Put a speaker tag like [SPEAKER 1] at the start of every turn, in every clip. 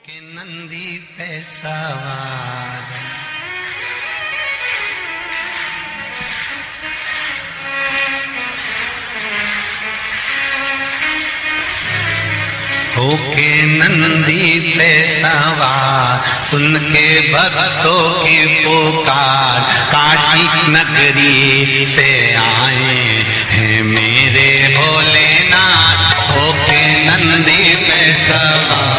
[SPEAKER 1] के नंदी पे सवार होके नंदी पे सवार सुन के भक्तों की पुकार काशी नगरी से आए हैं मेरे भोलेनाथ। होके नंदी पे सवार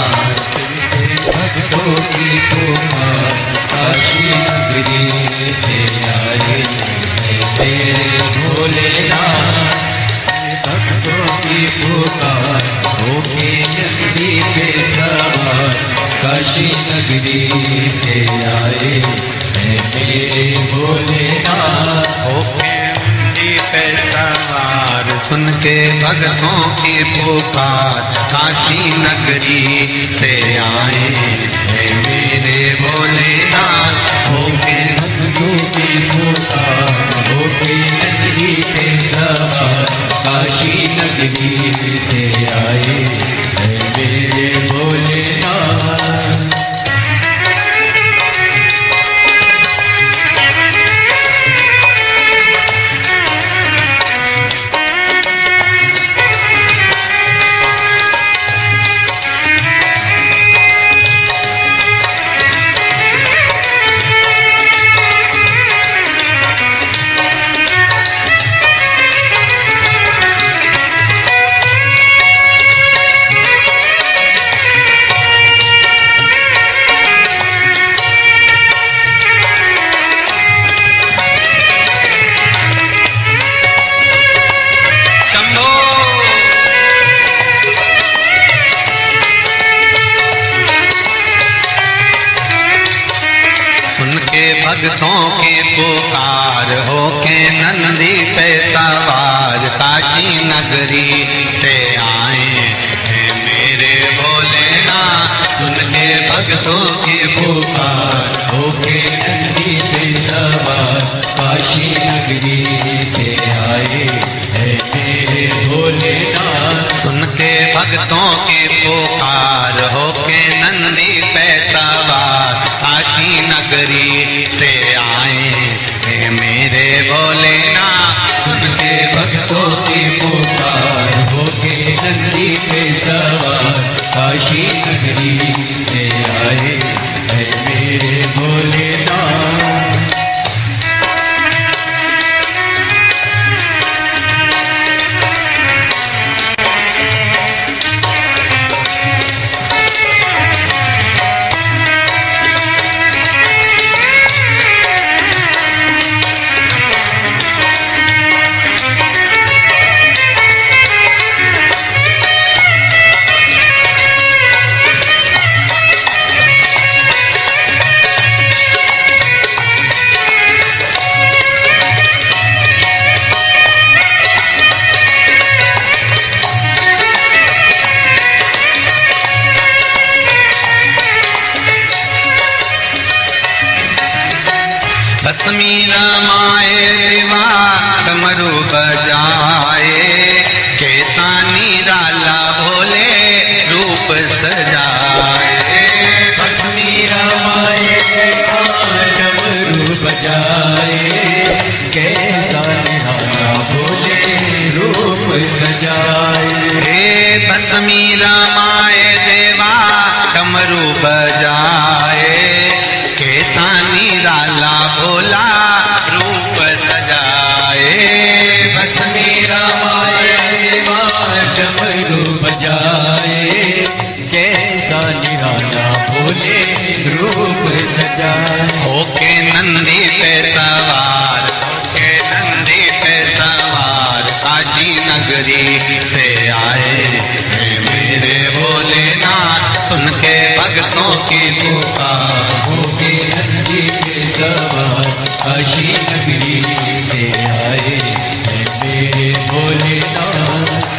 [SPEAKER 2] भक्तों की पुकार काशी नगरी से आए तेरे भोलेनाथ। भक्तों की पुकार होके नंदी पे सवार काशी नगरी से आए मेरे भोलेनाथ।
[SPEAKER 1] होके नंदी पे सवार सुन के भक्तों की पुकार काशी नगरी से आए हैं मेरे भोलेनाथ। होके
[SPEAKER 2] भक्तों की पुकार होके नगरी पे सवार काशी नगरी से आए मेरे भोलेनाथ।
[SPEAKER 1] भक्तों की पुकार होके नंदी पे सवार काशी नगरी से आए हैं मेरे भोलेनाथ। सुन के भक्तों की पुकार
[SPEAKER 2] होके नंदी पे सवार काशी नगरी से आए हैं मेरे भोलेनाथ।
[SPEAKER 1] सुन के भक्तों की पुकार होके नंदी पे सवार काशी नगरी से आए हैं मेरे भोलेनाथ।
[SPEAKER 2] सुन के भक्तों की पुकार होके नंदी पे सवार काशी नगरी से आए हैं मेरे भोलेनाथ।
[SPEAKER 1] मीरा माए देवा डमरू बजाए कैसा निराला भोले रूप सजाए।
[SPEAKER 2] बस मीरा माए देवा डमरू बजाए कैसा निराला भोले रूप सजाए।
[SPEAKER 1] बस मीरा माए देवा डमरू बजाए कैसा निराला भोला रूप सजाए।
[SPEAKER 2] बस मीरा माए देवा डमरू बजाए कैसा निराला भोले रूप सजाए।
[SPEAKER 1] होके नंदी पे सवार होके नंदी पे सवार काशी नगरी से आए हैं मेरे भोलेनाथ। सुन के भक्तों की पुकार
[SPEAKER 2] होके नंदी पे सवार काशी नगरी से आए हैं मेरे भोलेनाथ।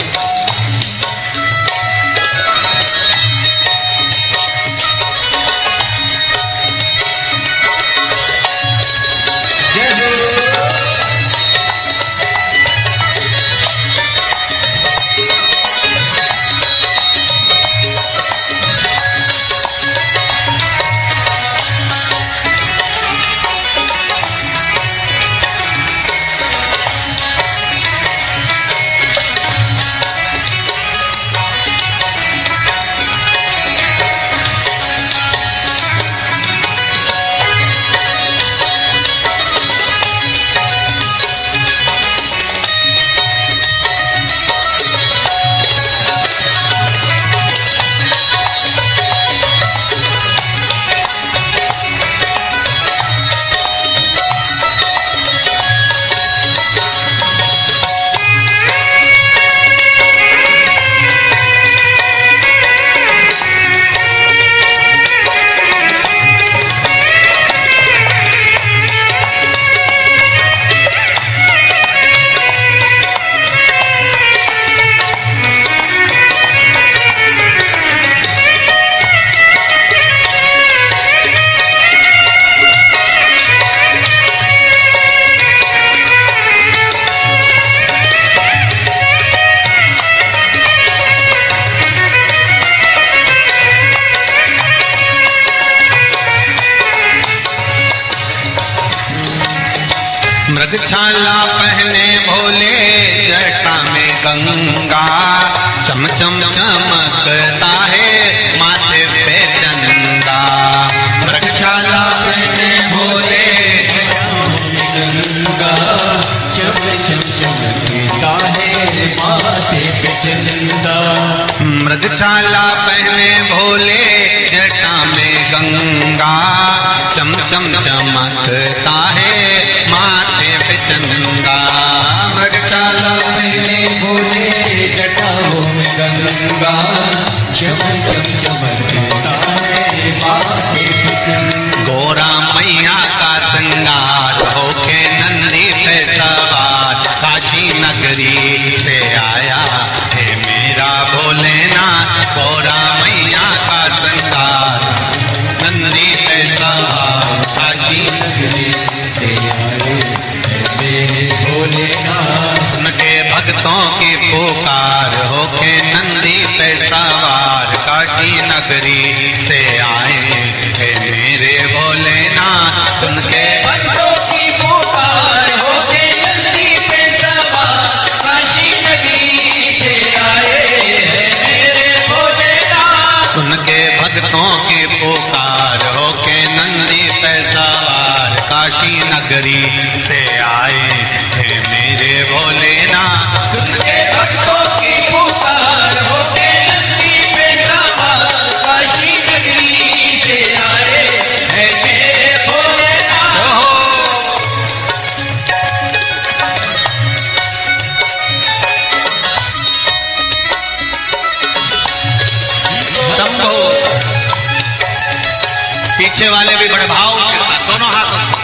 [SPEAKER 1] मृगछाला पहने भोले जटा में गंगा, चम चम चमकता है माथे पे चंदा। मृगछाला पहने भोले
[SPEAKER 2] गंगा, चम चम चमकता है माथे पे चंदा।
[SPEAKER 1] मृगछाला पहने भोले जटा में गंगा, चम चम चमकता है माथे पे चंदा।
[SPEAKER 2] मृगछाला पहने भोले जटाओं में गंगा, चम चम चमकता है माथे पे चंदा।
[SPEAKER 1] गोरा मैया का श्रृंगार होके नंदी पे सवार, काशी नगरी से आया है मेरा भोलेनाथ। गोरा मैया का श्रृंगार नंदी पे सवार, काशी
[SPEAKER 2] नगरी से आए हैं मेरे भोलेनाथ।
[SPEAKER 1] सुन के भक्तों की पुकार होके नंदी पे सवार, काशी नगरी से आए हैं मेरे भोलेनाथ। सुन के
[SPEAKER 2] भक्तों की पुकार होके नंदी पे सवार, काशी नगरी से आए हैं मेरे भोलेनाथ।
[SPEAKER 1] सुन के भक्तों की पुकार होके नंदी पे सवार, काशी नगरी से आए हैं मेरे भोलेनाथ।
[SPEAKER 2] सुन के भक्तों की पुकार होके नंदी पे सवार, काशी नगरी से आए हैं मेरे भोलेनाथ।
[SPEAKER 1] शंभो। पीछे वाले भी बड़े भाव के साथ दोनों हाथों से।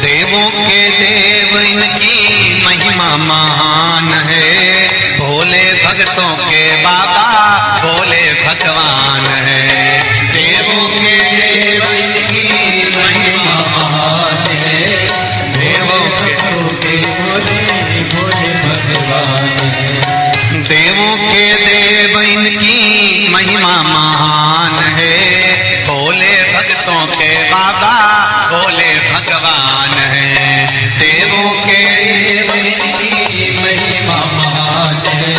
[SPEAKER 1] देवों के देव इनकी महिमा महान है, भोले भक्तों के बाबा भोले भगवान है। देवों के देव इनकी महिमा
[SPEAKER 2] महान है,
[SPEAKER 1] देवों के
[SPEAKER 2] भोले भोले भगवान है।
[SPEAKER 1] देवों के देव इनकी महिमा महान है, भोले भक्तों के बाबा भोले भगवान है। देवों के
[SPEAKER 2] देव इनकी महिमा महान है,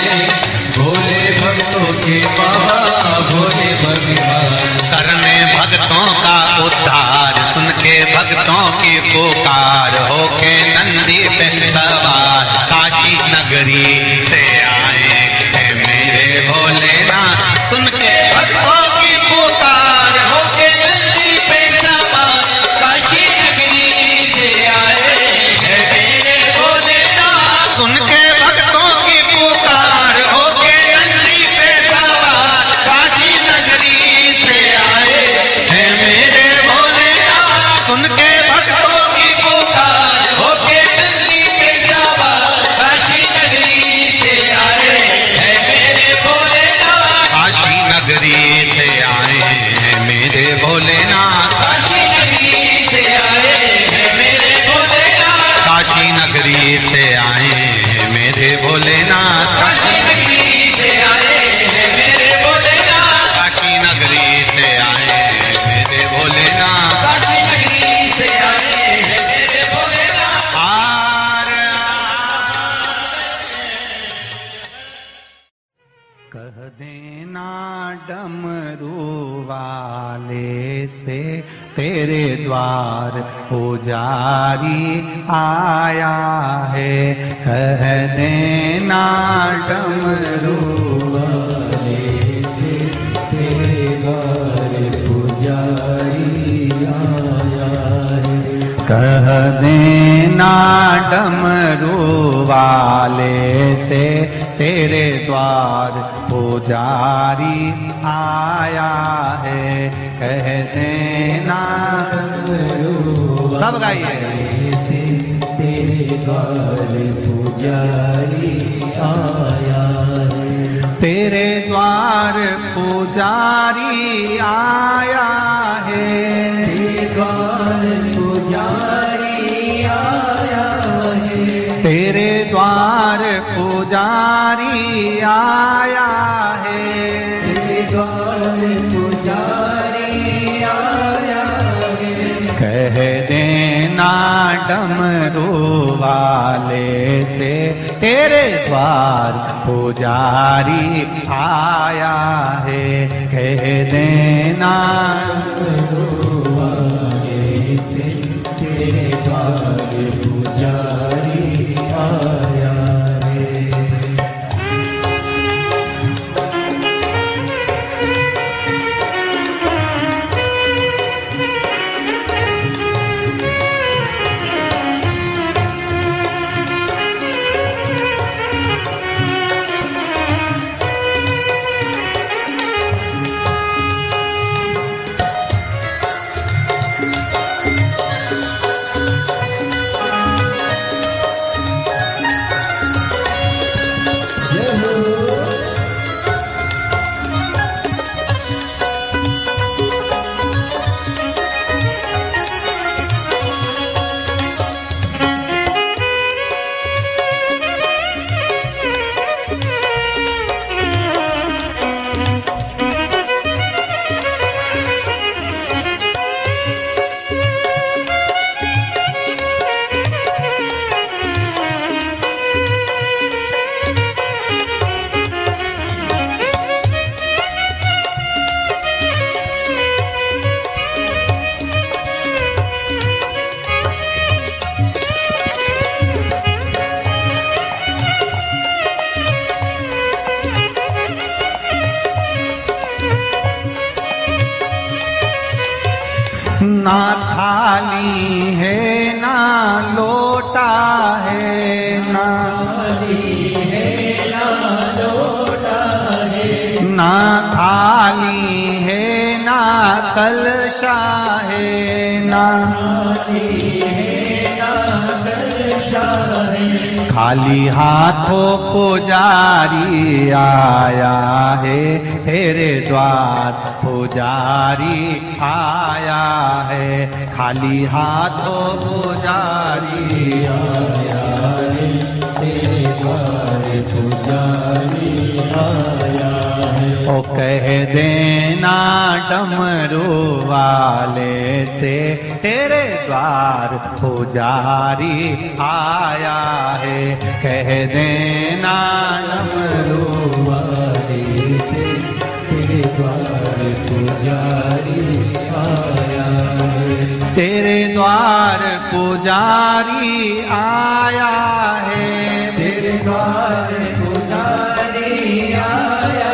[SPEAKER 2] भोले भक्तों के बाबा भोले भगवान।
[SPEAKER 1] करने भक्तों का उद्धार, सुन के भक्तों की पुकार होके नंदी पे सवार, काशी नगरी से आए हैं मेरे भोलेनाथ। सुन के भक्तों की पुकार
[SPEAKER 2] होके नंदी पे सवार, काशी नगरी से आए हैं मेरे भोलेनाथ।
[SPEAKER 1] सुन के भक्तों की पुकार होके नंदी पे सवार, काशी नगरी से आए हैं मेरे भोलेनाथ। सुन के भक्तों की
[SPEAKER 2] पुकार होके नंदी पे सवार, काशी नगरी से आए हैं मेरे भोलेनाथ।
[SPEAKER 1] काशी नगरी से आए हैं मेरे भोलेनाथ।
[SPEAKER 2] काशी नगरी से आए हैं मेरे भोलेनाथ।
[SPEAKER 1] काशी नगरी से आए हैं मेरे भोलेनाथ।
[SPEAKER 2] काशी नगरी से आए हैं मेरे भोलेनाथ।
[SPEAKER 1] काशी नगरी से आए हैं मेरे भोलेनाथ।
[SPEAKER 2] काशी नगरी से आए हैं मेरे भोलेनाथ।
[SPEAKER 1] आर कह देना डमरू वाले से तेरे द्वार पुजारी आया है। कह देना डमरू वाले से तेरे द्वार पुजारी आया है। कह देना डमरू वाले से तेरे द्वार पुजारी आया है। कह देना सब गाइए से तेरे द्वार पुजारी आया है। तेरे द्वार पुजारी आया है। तेरे द्वार पुजारी आया है। तेरे द्वार पुजारी आया है। तेरे द्वार पुजारी आया है। कह देना डमरू वाले से तेरे द्वार पुजारी आया है। कह देना डमरू वाले से तेरे द्वार पुजारी आया है। ना थाली है ना लोटा है। ना थाली है ना लोटा है। ना थाली है ना कलशा है। ना थाली है ना कलशा है। खाली हाथों पुजारी आया है। तेरे द्वार पुजारी आया है। खाली हाथों पुजारी आया है। तेरे द्वार पुजारी आया है। ओ कह देना डमरू वाले से तेरे द्वार पुजारी आया है। कह देना डमरू वाले से तेरे द्वार पुजारी आया है। तेरे द्वार पुजारी आया है। तेरे द्वार पुजारी आया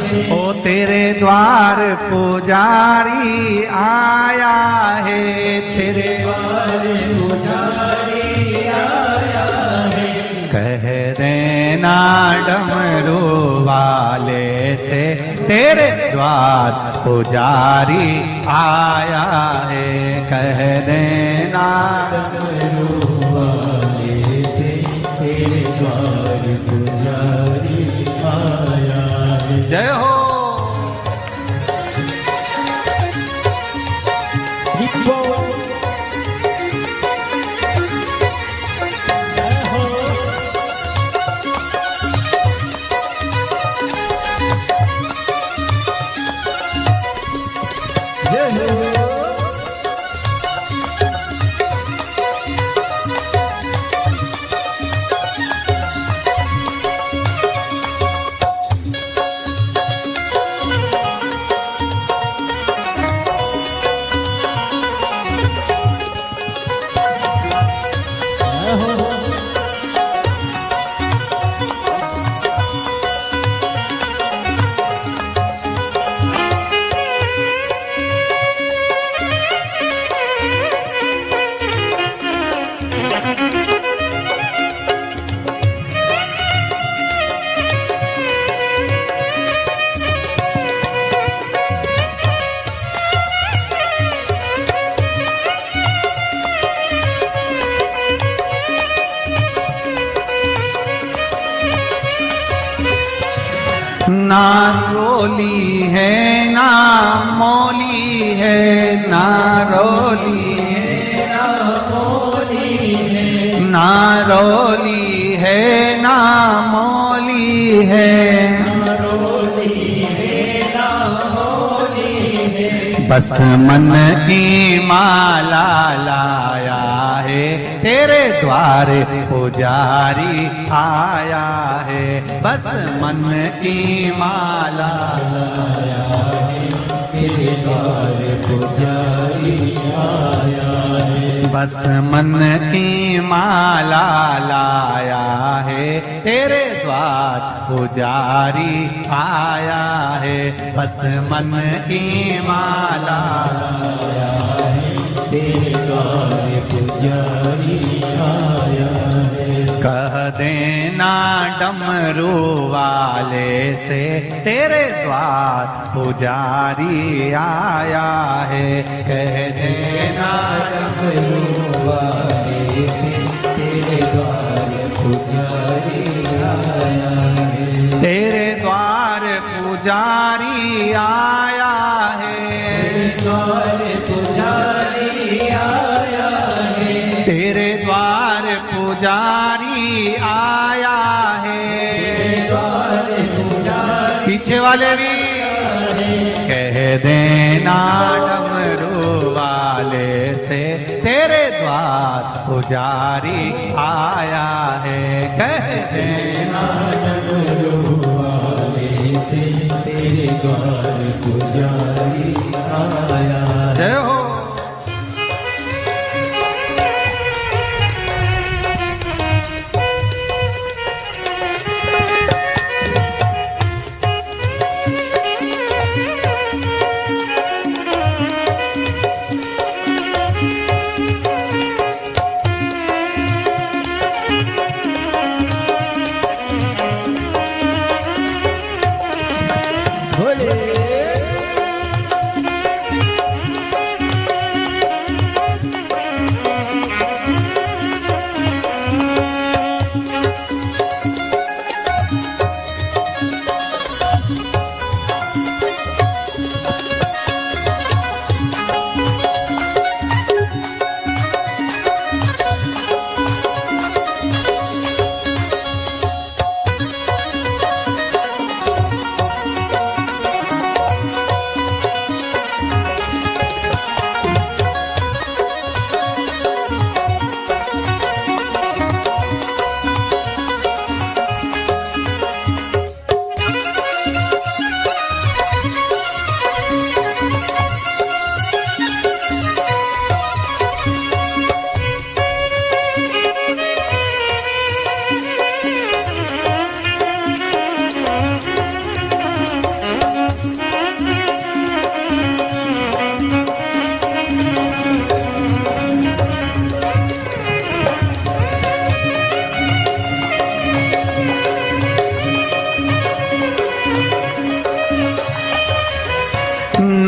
[SPEAKER 1] है। ओ तेरे द्वार पुजारी आया है। तेरे द्वार पुजारी आया है। कह देना डमरू वाले से तेरे द्वार पुजारी आया है। कह देना डमरू वाले से तेरे द्वार पुजारी आया है। जय हो। ना रोली है ना मौली है, ना रोली है ना मौली है, ना रोली है ना मौली है, ना रोली है ना मौली है। बस मन की माला लाया है, तेरे द्वारे पुजारी आया है। बस मन की माला लाया है, तेरे द्वारे पुजारी आया है। बस मन की माला लाया है, तेरे द्वार पुजारी आया है। बस मन की माला लाया है, तेरे द्वार पुजारी आया है। कह देना डमरू वाले से, तेरे द्वार पुजारी आया है। कह देना डमरू वाले से, तेरे द्वार पुजारी आया है। तेरे द्वार पुजारी आया है, द्वार पुजारी आया है। तेरे द्वार पुजारी आया है, द्वार पुजारी। पीछे वाले भी कह देना डमरू वाले से, तेरे द्वार पुजारी आया है। कह देना डमरू वाले से, तेरे द्वार पुजारी आया है। जय हो।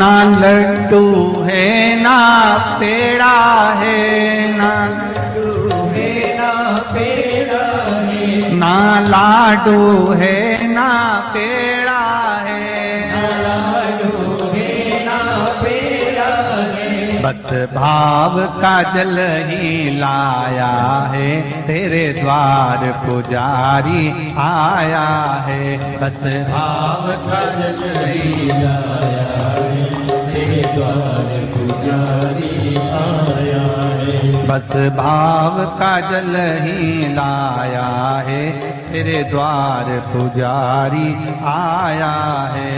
[SPEAKER 1] ना लड्डू है ना पेड़ा है, ना लड्डू है ना पेड़ा है, ना लाडू है ना पेड़ा है, ना लाडू है ना पेड़ा है। बस भाव का जल ही लाया है, तेरे द्वार पुजारी आया है। बस भाव का जल ही लाया है, तेरे द्वार पुजारी आया है। बस भाव का जल ही लाया है, तेरे द्वार पुजारी आया है।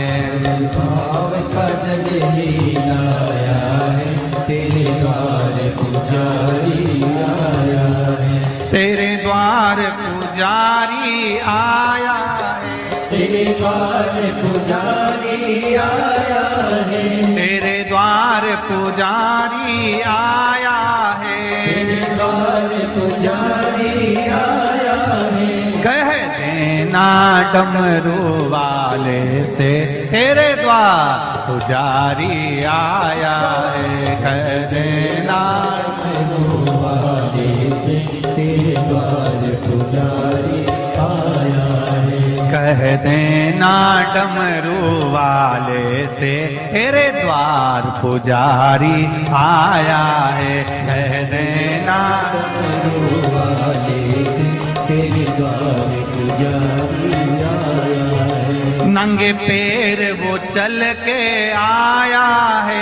[SPEAKER 1] भाव का जल ही लाया है, तेरे द्वार पुजारी आया है। तेरे द्वार पुजारी आया है, तेरे द्वार पुजारी आया है। तेरे द्वार पुजारी आया है, तेरे द्वार पुजारी आया है। कह देना डमरू वाले से, तेरे द्वार पुजारी आया है। कह देना डमरू वाले से, तेरे द्वार पुजारी आया है। कह कह देना डमरू वाले से तेरे द्वार पुजारी आया है। कह देना
[SPEAKER 2] डमरू वाले से तेरे द्वार पुजारी आया है।
[SPEAKER 1] नंगे पैर वो चल के आया है।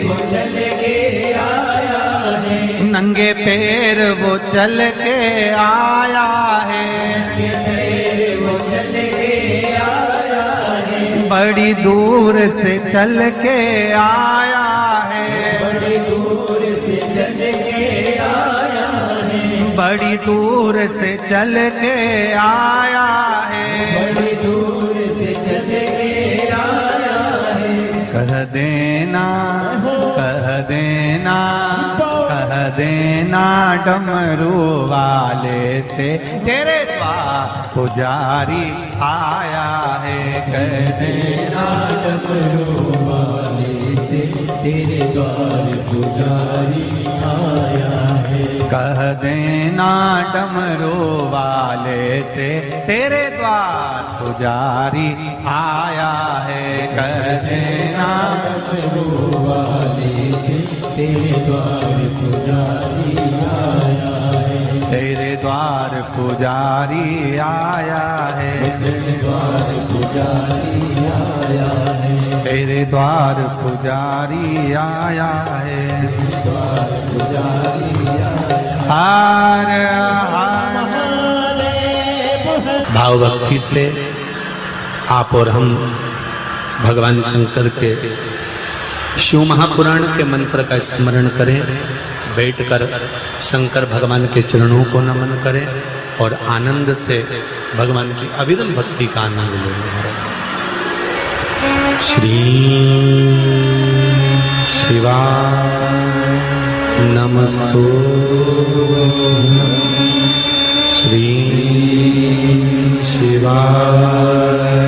[SPEAKER 2] वो चल के आया है।
[SPEAKER 1] नंगे पैर वो चल के आया है।
[SPEAKER 2] वो चल के आया है।
[SPEAKER 1] बड़ी दूर से चल के आया है।
[SPEAKER 2] बड़ी दूर से चल के आया है।
[SPEAKER 1] बड़ी दूर से चल के आया है।
[SPEAKER 2] बड़ी दूर से चल के आया है।
[SPEAKER 1] कह देना, कह देना, कह देना डमरू वाले से तेरे द्वार पुजारी आया है। कह देना
[SPEAKER 2] डमरू वाले से तेरे द्वार पुजारी आया है।
[SPEAKER 1] कह देना डमरू वाले से तेरे द्वार पुजारी आया है। कह देना
[SPEAKER 2] डमरू वाले से तेरे द्वार पुजारी आया है।
[SPEAKER 1] तेरे द्वार पुजारी आया है।
[SPEAKER 2] तेरे द्वार पुजारी आया है।
[SPEAKER 1] तेरे द्वार पुजारी आया है।
[SPEAKER 2] द्वार पुजारी
[SPEAKER 1] हार हार। भाव भक्ति से आप और हम भगवान शंकर के शिव महापुराण के मंत्र का स्मरण करें। बैठकर शंकर भगवान के चरणों को नमन करें और आनंद से भगवान की अविरल भक्ति का आनंद लें। श्री शिवाय नमस्तु। श्री शिवाय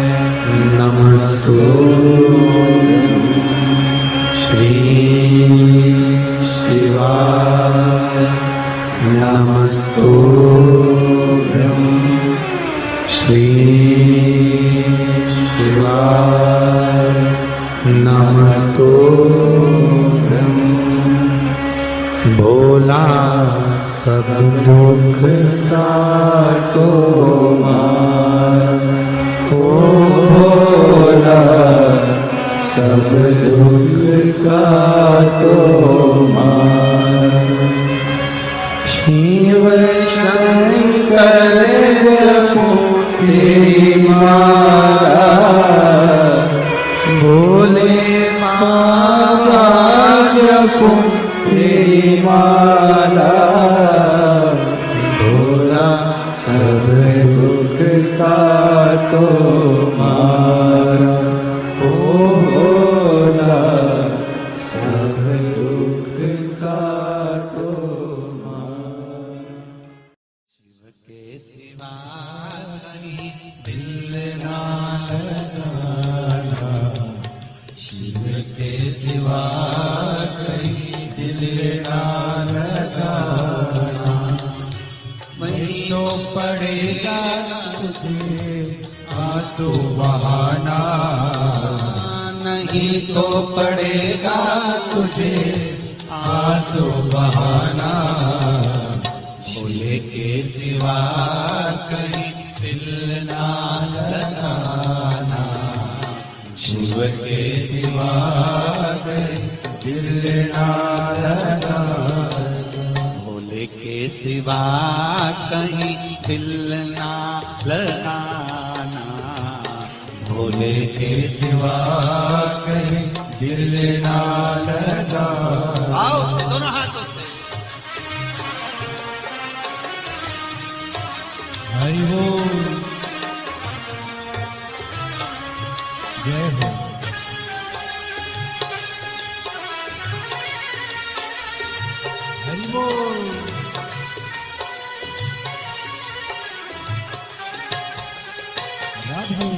[SPEAKER 1] नमस्तु। श्री शिवाय नमस्तु। श्री शिवाय नमस्तु। भोला सब दुख काटो मार। ओ भोला सब दुख काटो मार। शिव शंकर जपो तेरी माला। भोले बाबा जपो तेरी माला। भोला सब दुख काटो मारा। ओ भोला सब दुख काटो मारा। शिव के सिवा कहीं दिल ना लगाना। शिव के सिवा कहीं दिल ना लगाना। वही तो पड़ेगा तुझे आंसू बहाना। नहीं तो पड़ेगा तुझे आंसू बहाना। भोले के सिवा कहीं दिल ना लगाना। शिव के सिवा कहीं दिल ना लगाना। भोले के सिवा कहीं दिल ना लगाना। भोले के सिवा कहीं दिल ना लगाना। आओ दोनों हाथों से।
[SPEAKER 2] हरि बोल। जय हो। हरि बोल। राधे।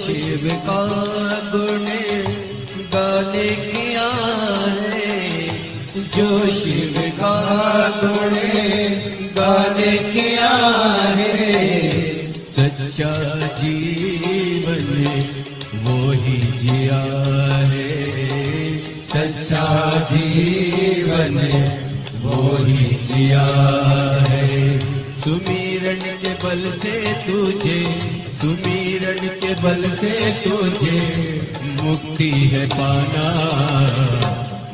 [SPEAKER 2] शिव का गुण गाने किया है, जो शिव का गुण गाने किया है, सच्चा जीवन वो ही जिया है, सच्चा जीवन वो ही जिया है। सुमिरन के बल से तुझे, सुमिरन के बल से तुझे मुक्ति है पाना,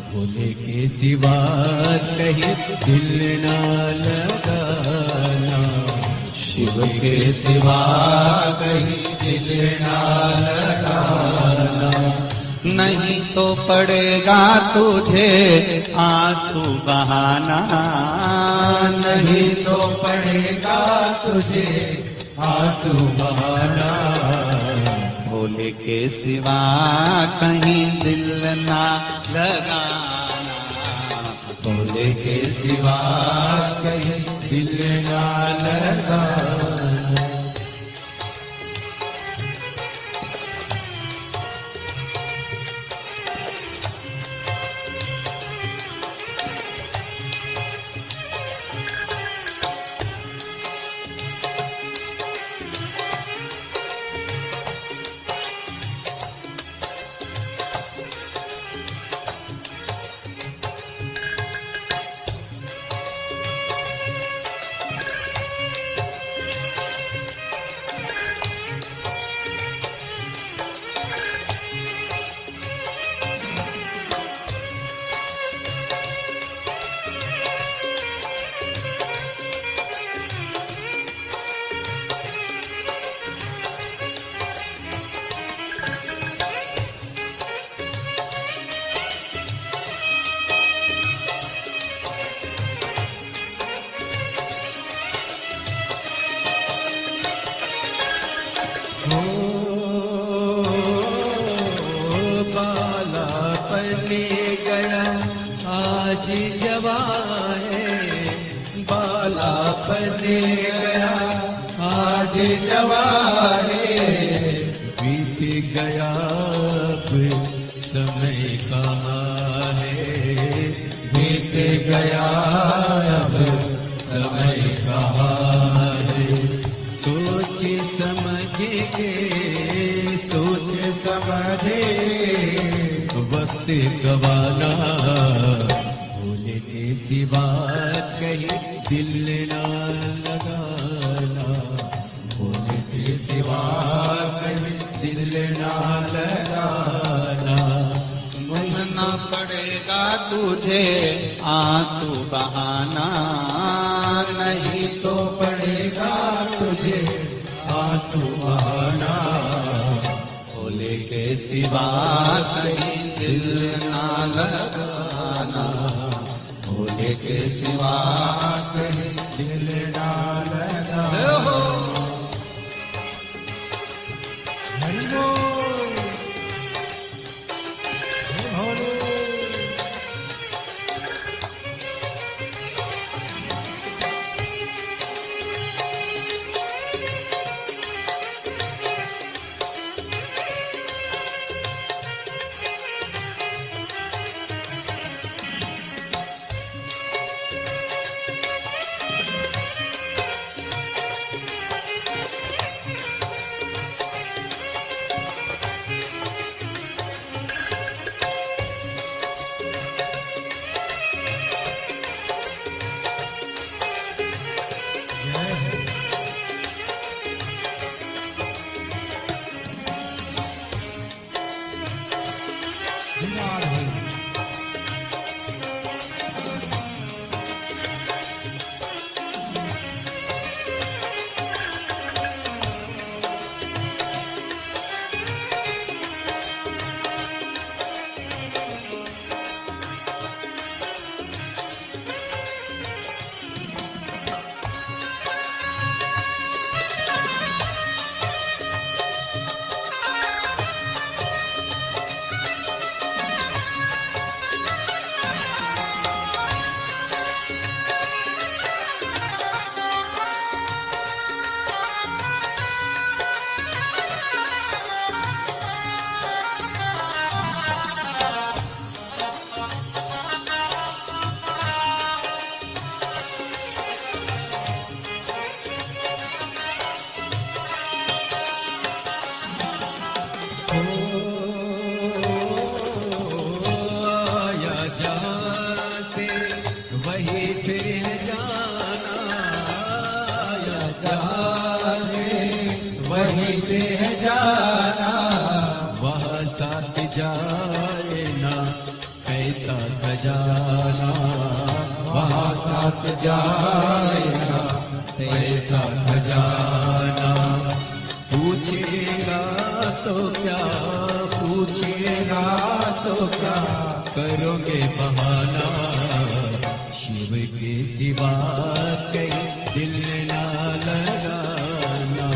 [SPEAKER 2] भोले के सिवा कहीं दिल ना लगाना, शिव के सिवा कहीं दिल ना लगाना।
[SPEAKER 1] नहीं तो पड़ेगा तुझे आंसू बहाना,
[SPEAKER 2] नहीं तो पड़ेगा तुझे आंसू बहाना,
[SPEAKER 1] भोले के सिवा कहीं दिल ना लगाना,
[SPEAKER 2] भोले के सिवा कहीं दिल ना लगाना। आज जवान बालापन गया, आज जवान बीत गया, अब समय कहाँ है, बीत गया अब समय कहाँ है। सोच समझ के, सोच समझ वक्त गवाना, भोले के सिवा कहीं दिल ना लगाना, भोले के सिवा कहीं दिल ना लगाना।
[SPEAKER 1] ना पड़ेगा तुझे आंसू बहाना,
[SPEAKER 2] नहीं तो पड़ेगा तुझे आंसू बहाना,
[SPEAKER 1] भोले के सिवा कहीं दिल ना लगाना, भोले के सिवा
[SPEAKER 2] कहीं दिल ना लगाना। जाना, वहाँ साथ जाएगा ऐसा खजाना। पूछेगा तो क्या, पूछेगा तो क्या, करोगे बहाना। शिव के सिवा कहीं दिल ना लगाना,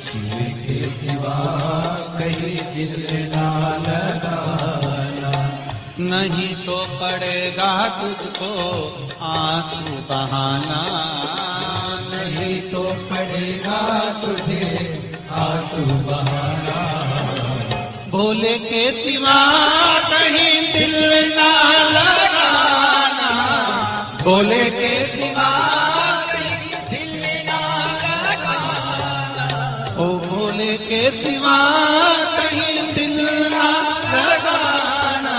[SPEAKER 2] शिव के सिवा कहीं दिल ना लगाना।
[SPEAKER 1] नहीं तो पड़ेगा तुझको आंसू बहाना,
[SPEAKER 2] नहीं तो पड़ेगा तुझे आंसू बहाना।
[SPEAKER 1] भोले के सिवा कहीं दिल ना लगाना, भोले के सिवा
[SPEAKER 2] कहीं दिल ना लगाना।
[SPEAKER 1] ओ भोले के सिवा कहीं दिल ना लगाना,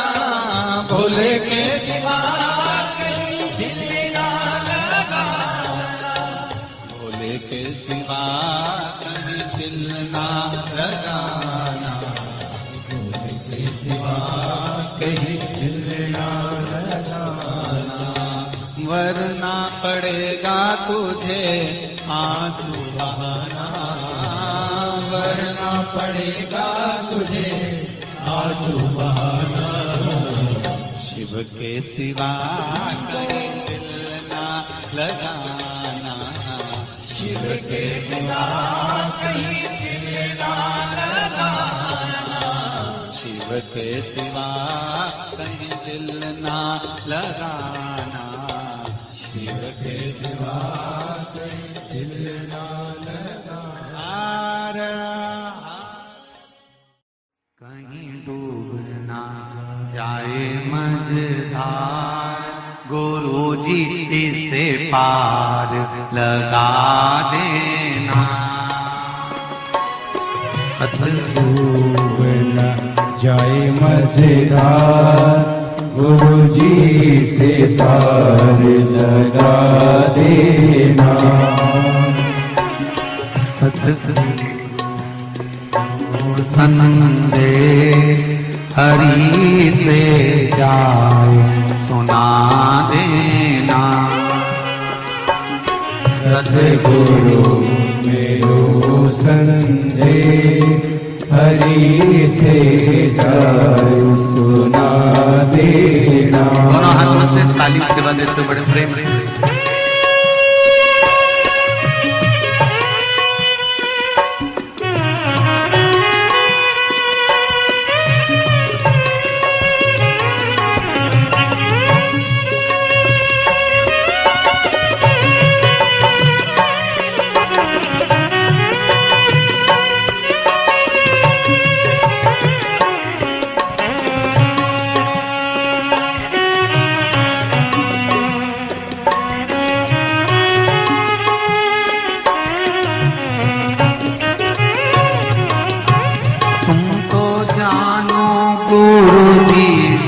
[SPEAKER 1] भोले के सिवा
[SPEAKER 2] कहीं दिल ना लगाना।
[SPEAKER 1] भोले के सिवा कहीं दिल ना लगाना,
[SPEAKER 2] भोले के सिवा कहीं दिल ना लगाना।
[SPEAKER 1] वरना पड़ेगा तुझे आंसू बहाना,
[SPEAKER 2] वरना पड़ेगा तुझे आंसू बहाना।
[SPEAKER 1] शिव के सिवा कहीं दिल ना लगाना,
[SPEAKER 2] शिव के सिवा कहीं दिल ना लगाना।
[SPEAKER 1] शिव के सिवा कहीं दिल ना लगाना,
[SPEAKER 2] शिव के सिवा कहीं दिल ना लगाना।
[SPEAKER 1] कहीं डूब ना जाए मझधार, गुरु जी इसे पार लगा देना।
[SPEAKER 3] डूब न जाए मझधार, गुरु जी से पार लगा देना।
[SPEAKER 1] संदे हरि से जाए सुना देना।
[SPEAKER 3] सतगुरु मेरो संदेश हरि से जाए सुना देना।
[SPEAKER 1] दोनों हाथों से ताली सेवा देते बड़े प्रेम से।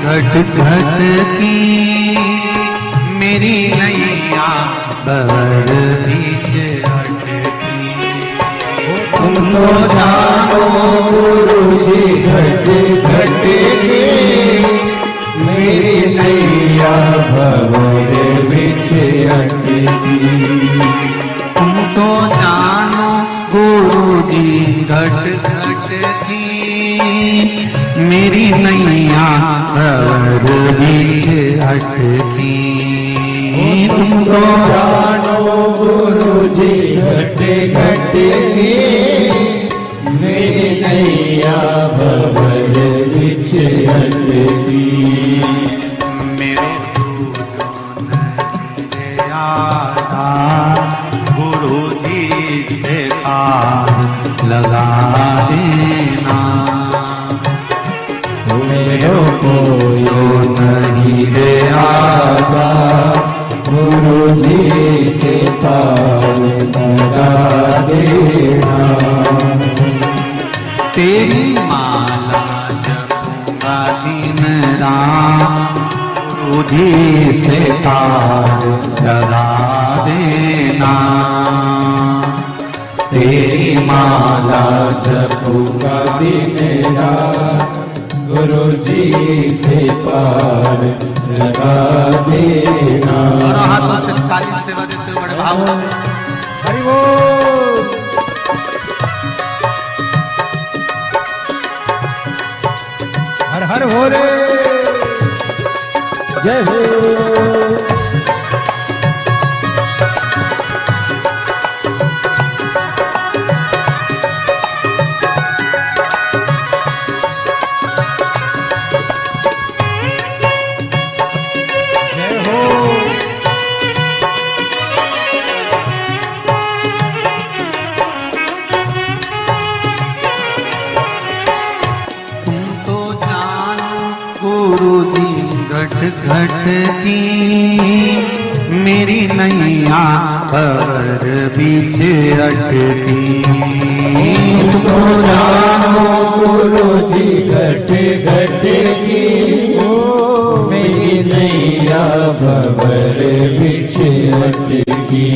[SPEAKER 1] घट घट की मेरी नैया बड़ बीच अटकी।
[SPEAKER 3] तुम तो जानो गुरु जी घट घट की मेरी नैया भंवर बिच अटकी।
[SPEAKER 1] तुम तो जानो गुरु जी घट घट की मेरी नैया भंवर बीच अटकी।
[SPEAKER 3] तुम तो जानो गुरु जी घट घट की मेरी नैया भंवर बिच अटकी।
[SPEAKER 1] मेरे आया गुरु जी से पार लगा देना।
[SPEAKER 3] मेरो कोई नहीं रे आता गुरु जी से पार लगा देना।
[SPEAKER 1] तेरी माला जपूंगा दिन रात गुरु जी से पार लगा देना।
[SPEAKER 3] तेरी माला जपूंगा दिन रात गुरु जी से पार लगा देना।
[SPEAKER 1] दोनों हाथों से ताली सेवा देते हुए बड़े भाव से।
[SPEAKER 3] हरि बोल। हर हर भोले। जय हो।
[SPEAKER 1] घट की मेरी नैया पर बीच अटकी।
[SPEAKER 3] तो जानो गुरु जी घट घट की मेरी नैया भंवर बीच अटकी।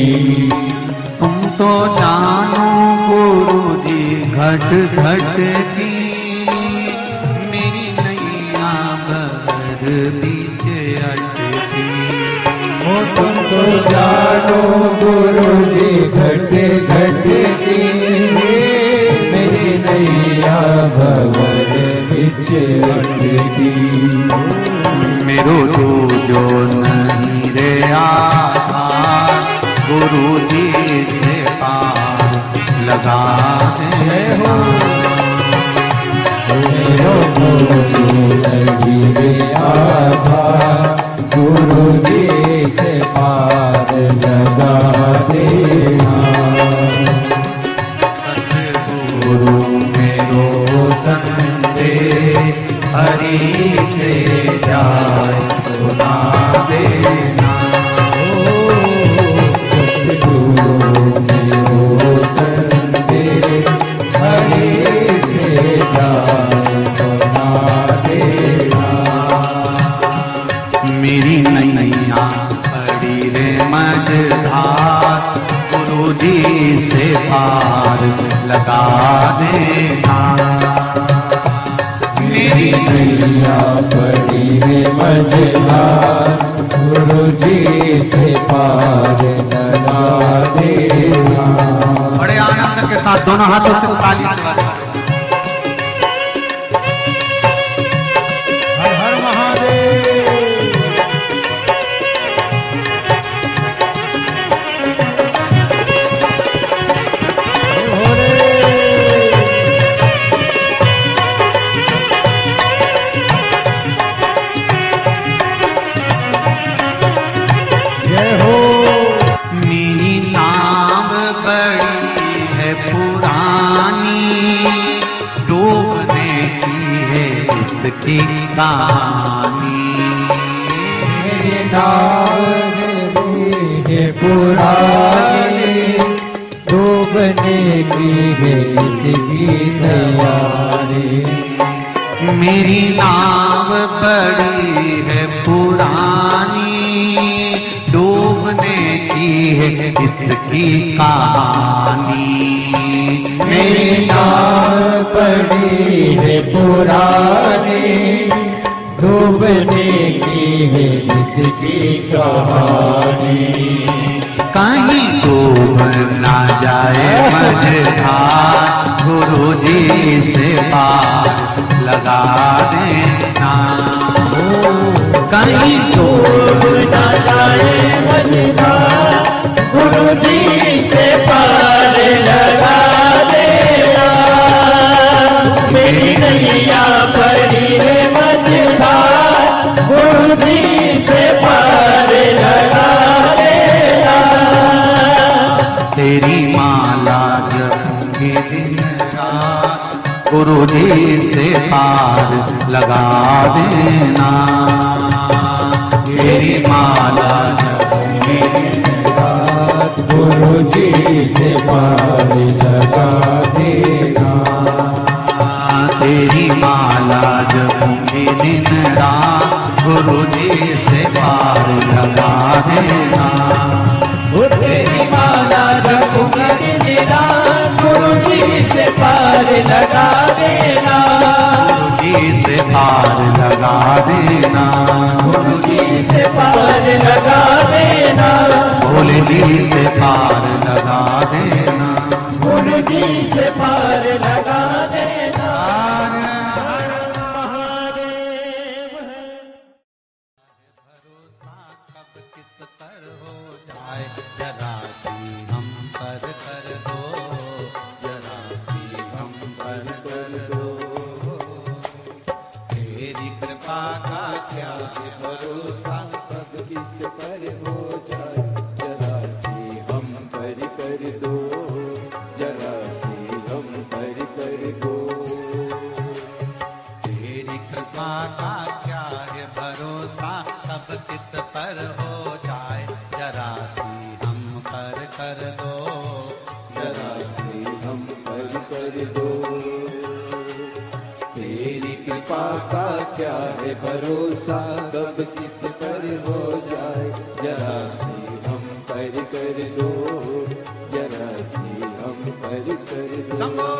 [SPEAKER 1] तुम तो जानो गुरु जी घट घट की मेरी नैया भंवर बीच अटकी।
[SPEAKER 3] ओ तुम तो जानो गुरु जी घट घट की मेरी नैया भंवर बीच अटकी।
[SPEAKER 1] मेरो जो नहीं रे आधार गुरु जी से पार लगा दे हो।
[SPEAKER 3] मेरो जो नहीं रे आधार गुरु जी से पार लगा देना।
[SPEAKER 1] सतगुरु मेरो संदे हरि से जाय सुना देना।
[SPEAKER 3] सतगुरु मेरो संदे हरि से जाय सुना देना।
[SPEAKER 1] मेरी नैया खड़ी रे मझधार गुरु जी से पार लगा देना। मेरी
[SPEAKER 3] नैया पड़ी है मझधार गुरु जी से पार लगा देना।
[SPEAKER 1] बड़े आनंद के साथ दोनों हाथों से ताली से बजाओ।
[SPEAKER 3] हर हर महादेव।
[SPEAKER 1] मेरी नाम बड़ी है पुरानी डूबने की है इसकी कहानी।
[SPEAKER 3] मेरी नाम है पुरानी डूबने की है इसकी तैयारी।
[SPEAKER 1] मेरी नाव बड़ी है पुरानी डूबने की है इसकी कहानी।
[SPEAKER 3] मेरी नाव बड़ी है पुरानी डूबने की है इसकी कहानी।
[SPEAKER 1] कहीं डूब ना जाए मझधार गुरु जी से पार लगा देना। कहीं डूब ना जाए
[SPEAKER 3] मझधार गुरु जी से पार लगा देना। मेरी नैया पड़ी है मझधार गुरु जी से पार लगा देना।
[SPEAKER 1] तेरी माला जपूंगी दिन रात गुरु जी से पार लगा देना। तेरी माला जपूंगी दिन रात
[SPEAKER 3] गुरु जी से पार लगा देना।
[SPEAKER 1] तेरी माला जपूंगी दिन रात गुरु जी से पार लगा देना।
[SPEAKER 3] तेरी माला जपूंगी दिन रात गुरु जी से पार लगा देना।
[SPEAKER 1] गुरु जी से पार लगा देना।
[SPEAKER 3] गुरु जी से पार लगा देना,
[SPEAKER 1] भोले जी से पार लगा देना,
[SPEAKER 3] गुरु जी से पार लगा देना।
[SPEAKER 1] भरोसा कब किस पर हो जाए, जरा सी हम पर कर दो, जरा सी हम पर कर दो। तेरी कृपा का क्या है भरोसा,
[SPEAKER 3] कब किस पर हो जाए, जरा सी हम पर कर दो, जरा सी हम पर कर दो।
[SPEAKER 1] तेरी कृपा का क्या है भरोसा, कब किस पर हो जाए, जरा सी हम पर कर दो,
[SPEAKER 3] जरा सी हम पर कर दो। तेरी कृपा का क्या है भरोसा, कब किस पर हो जाए, जरा सी हम पर कर दो, जरा सी हम पर कर दो।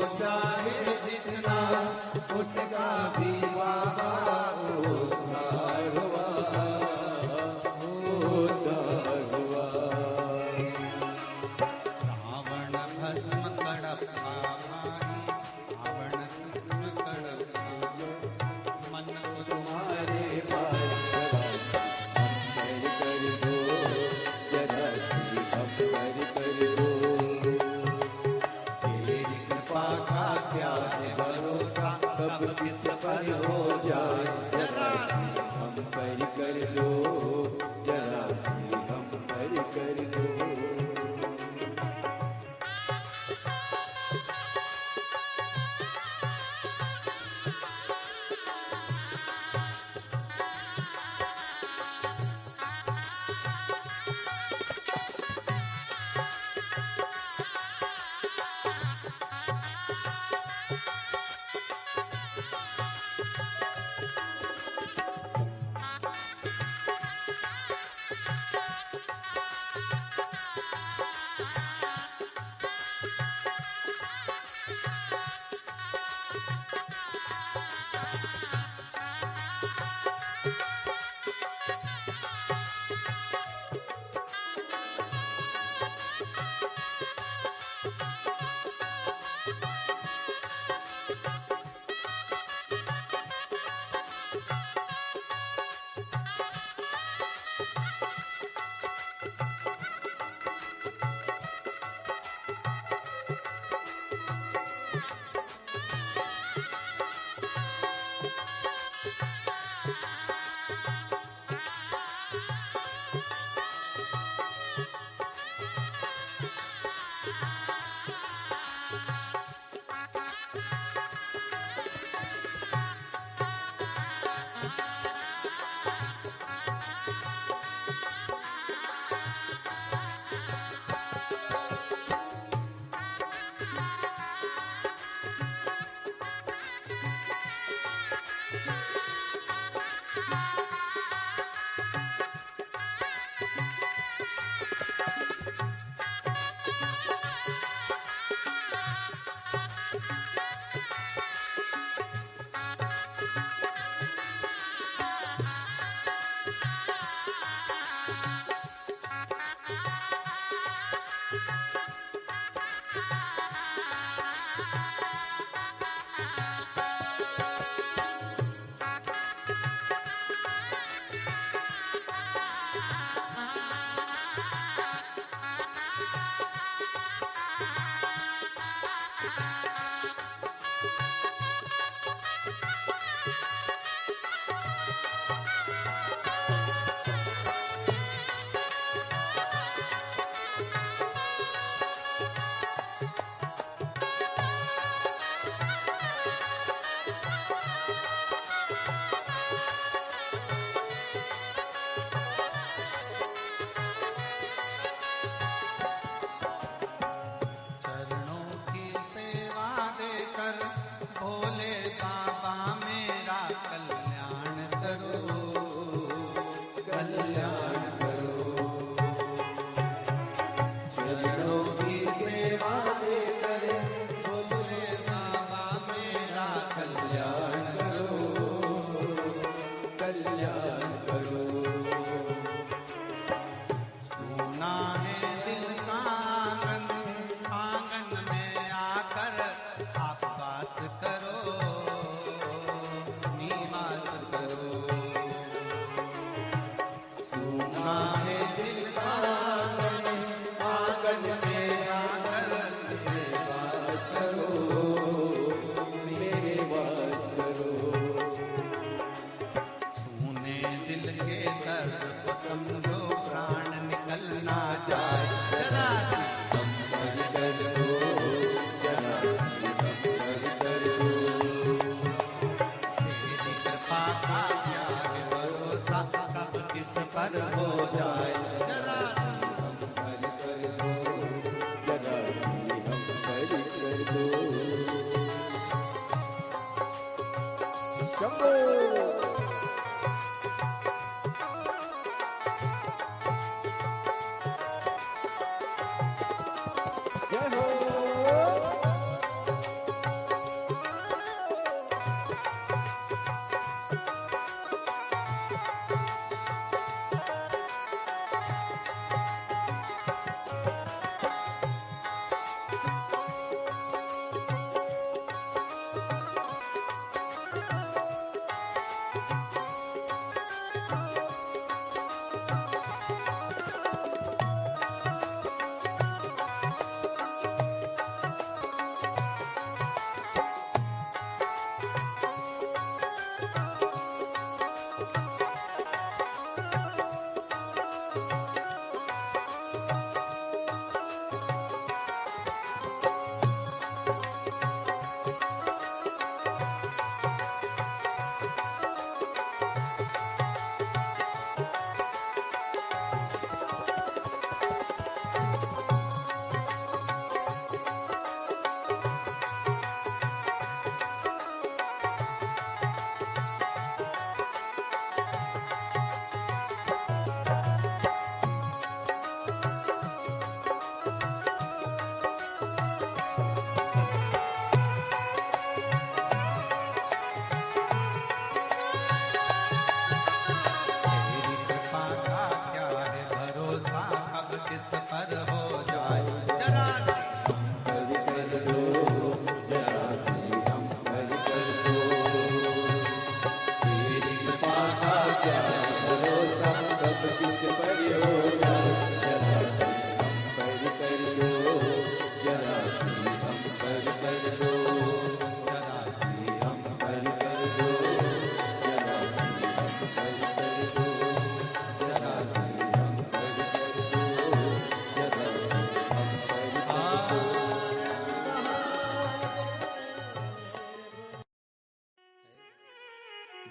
[SPEAKER 3] चाहे जितना उसका भी बाबा उद्धार हुआ, उद्धार हुआ।
[SPEAKER 1] रावण भस्म कड़प्पा भाई, रावण भस्म कड़प्पा, मन को
[SPEAKER 3] तुम्हारे पास जरा सी हम कर दो, तेरी कृपा का क्या है भरोसा, कब किस पर हो जाए, जरा सी हम कर दो, जरा सी हम कर दो।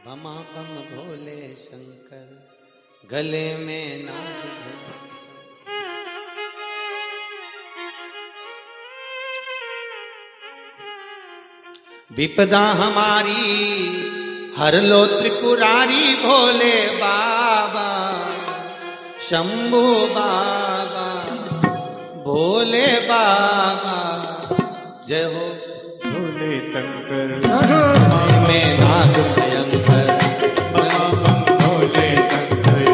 [SPEAKER 1] बमा बम भोले शंकर गले में नाग भयंकर। विपदा हमारी हर लो त्रिपुरारी भोले बाबा शंभू बाबा भोले बाबा जय हो
[SPEAKER 3] भोले शंकर
[SPEAKER 1] में नाग भयंकर।
[SPEAKER 3] भोले शंकर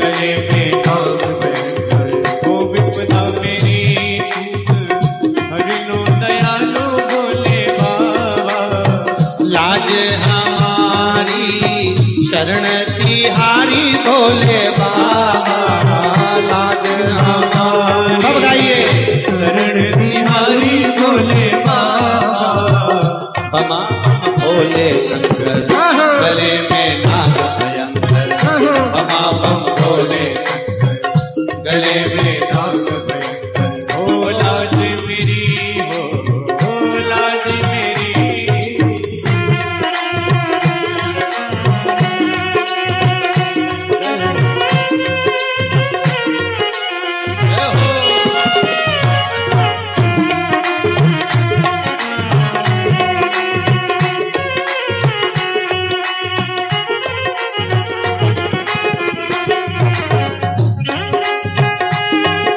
[SPEAKER 3] गले में नाग भयंकर। ओ विपदा मेरी तूत हर लो दयालु भोले बाबा।
[SPEAKER 1] लाज हमारी शरण तिहारी भोले बाबा लाज हमारी। सब गाइए
[SPEAKER 3] शरण तिहारी भोले बाबा।
[SPEAKER 1] बमा भोले शंकर गले में नाग भयंकर। बमा बम भोले
[SPEAKER 3] गले में नाग भयंकर। ओ लाज मेरी हो लाज मेरी।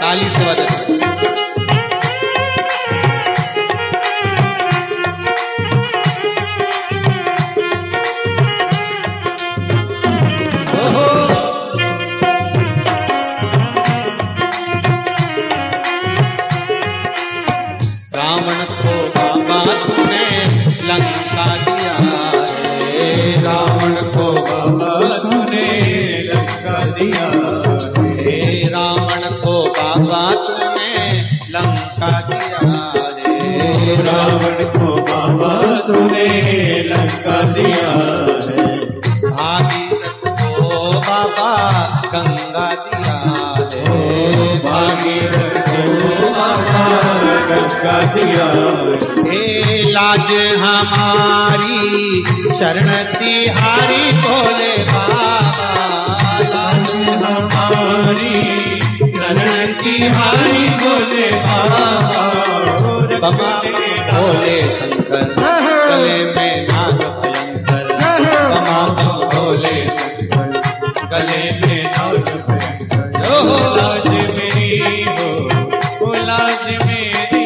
[SPEAKER 1] ताली से बजाओ। ओहो रावण को बाबा तूने लंका दिया रे। रावण को
[SPEAKER 3] बाबा तूने लंका दिया
[SPEAKER 1] रे। रावण को बाबा तूने लंका दिया रे।
[SPEAKER 3] रावण को बाबा तूने लंका दिया है।
[SPEAKER 1] भागीरथ को बाबा गंगा दिया रे।
[SPEAKER 3] भागीरथ को बाबा गंगा दिया
[SPEAKER 1] हे लाज हमारी शरण तिहारी भोले बाबा लाज
[SPEAKER 3] हमारी शरण तिहारी भोले बाबा।
[SPEAKER 1] बमा भोले शंकर गले में नाग भयंकर। बमा बम भोले शंकर
[SPEAKER 3] गले में नाग भयंकर।
[SPEAKER 1] ओहो
[SPEAKER 3] लाज मेरी हो लाज मेरी।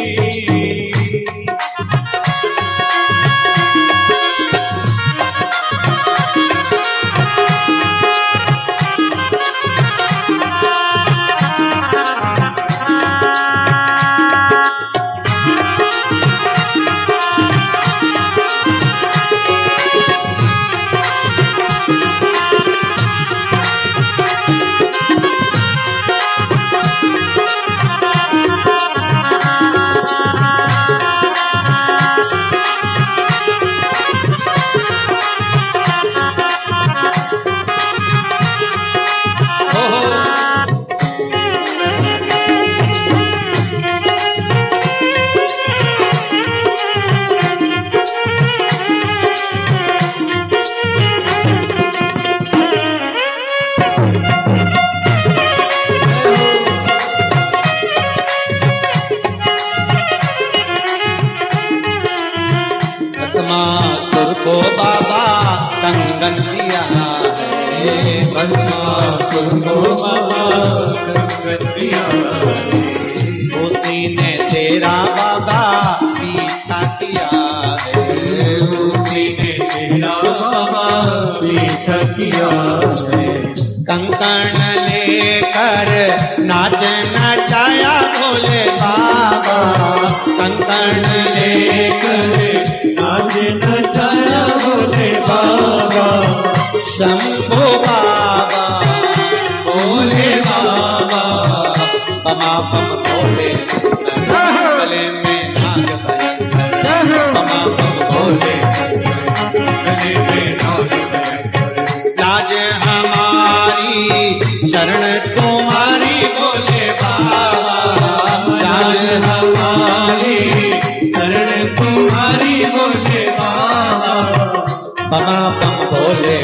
[SPEAKER 1] भस्मासुर को बाबा कंगन दिया है।
[SPEAKER 3] भस्मासुर को बाबा कंगन दिया है।
[SPEAKER 1] उसी ने तेरा बाबा पीछा किया है।
[SPEAKER 3] उसी ने तेरा बाबा पीछा किया है।
[SPEAKER 1] कंकण लेकर नाच नचाया भोले बाबा। कंकण लेकर
[SPEAKER 3] नाच नचाया भोले बाबा।
[SPEAKER 1] शंभो बाबा भोले बाबा। बमा बम भोले गले में नाग भयंकर। बमा बम भोले
[SPEAKER 3] गले में नाग भयंकर।
[SPEAKER 1] लाज हमारी शरण तुम्हारी भोले बाबा। लाज
[SPEAKER 3] हमारी शरण तुम्हारी भोले बाबा।
[SPEAKER 1] बमा बम भोले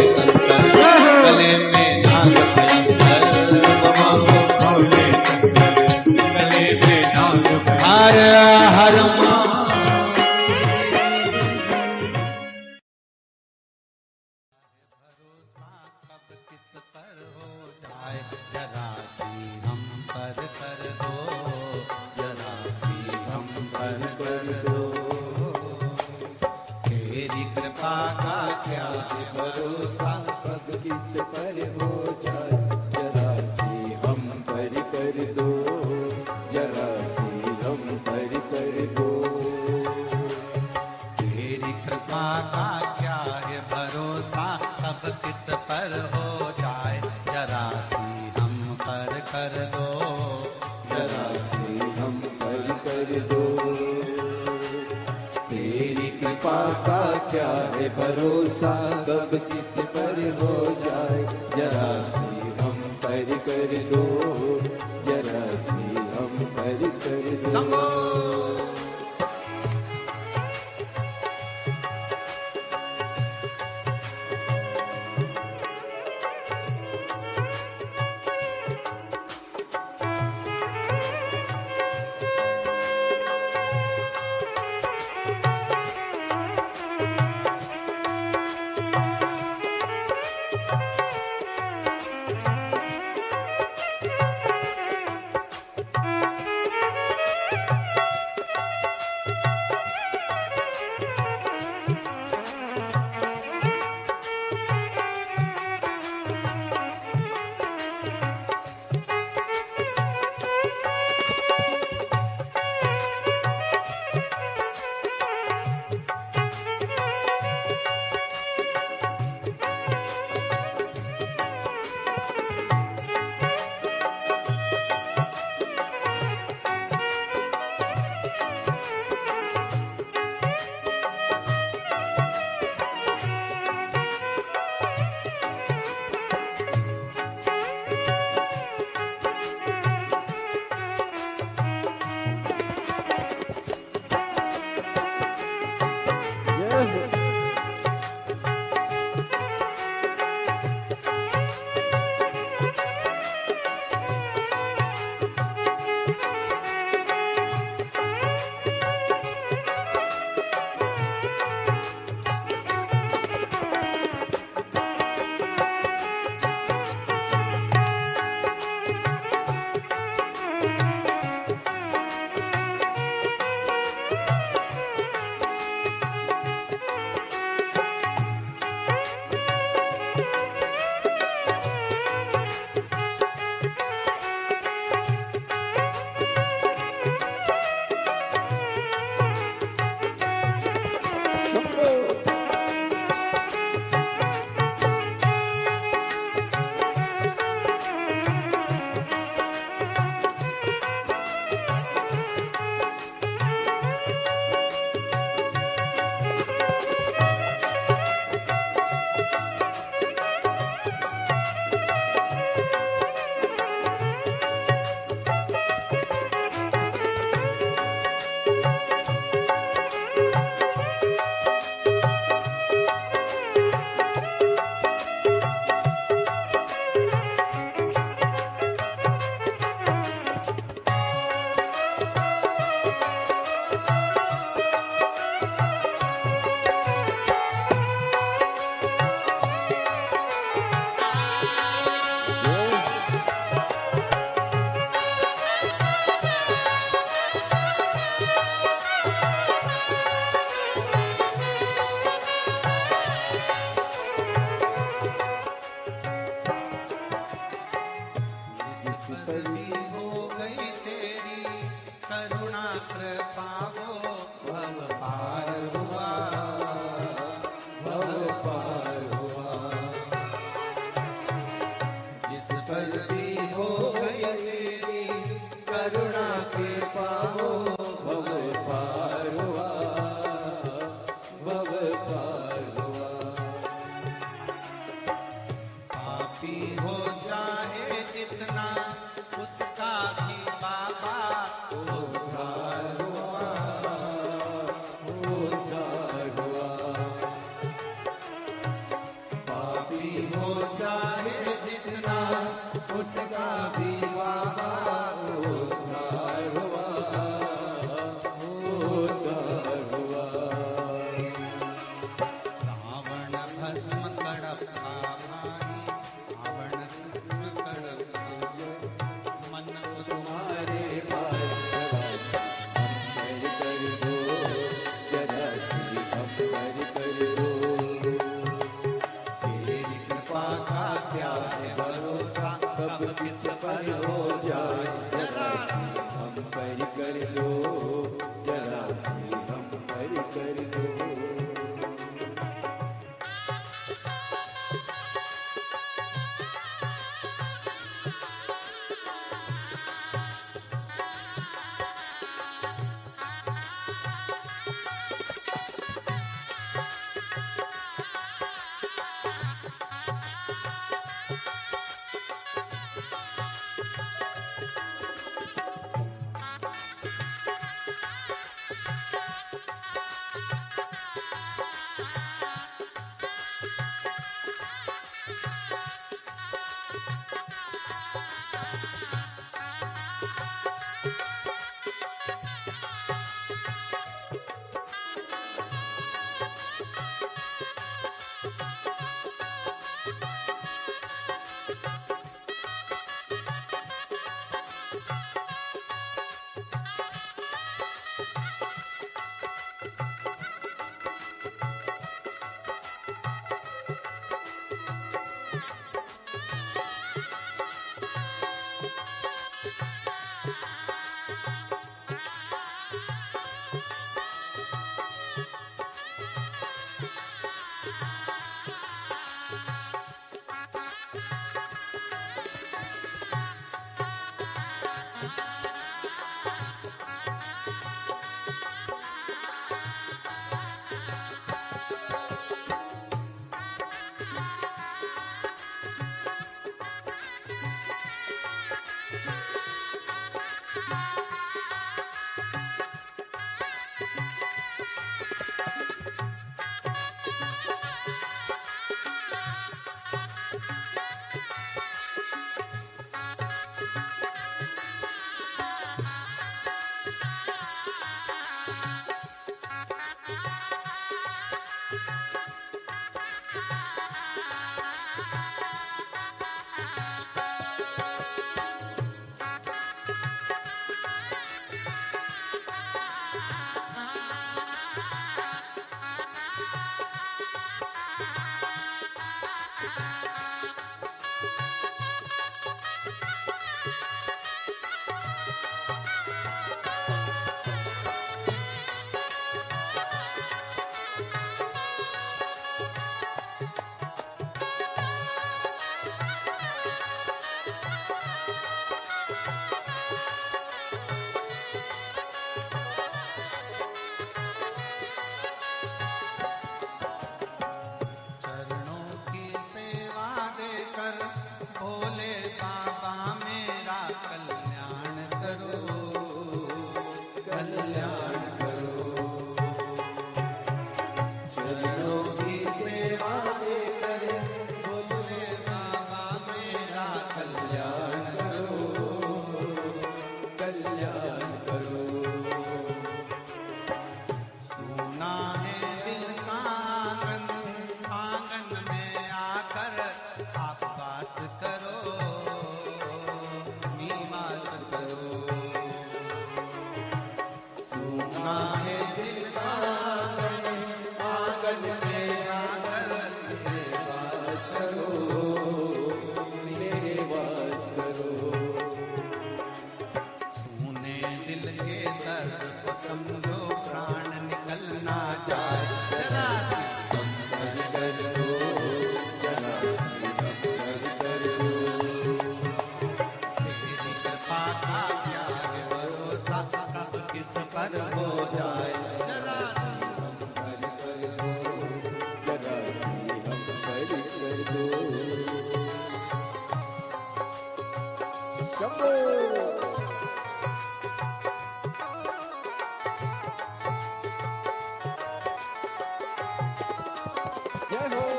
[SPEAKER 1] का क्या है भरोसा,
[SPEAKER 3] कब किस पर हो जाए, जरा सी हम पर कर दो, जरा सी हम पर कर दो।
[SPEAKER 1] तेरी कृपा का क्या है भरोसा, कब किस पर हो जाए, जरा सी हम पर कर दो,
[SPEAKER 3] जरा सी हम पर कर दो। तेरी कृपा का क्या है भरोसा, कब किस पर हो जाए, जरा सी हम पर कर दो, जरा सी हम पर कर दो। जय हो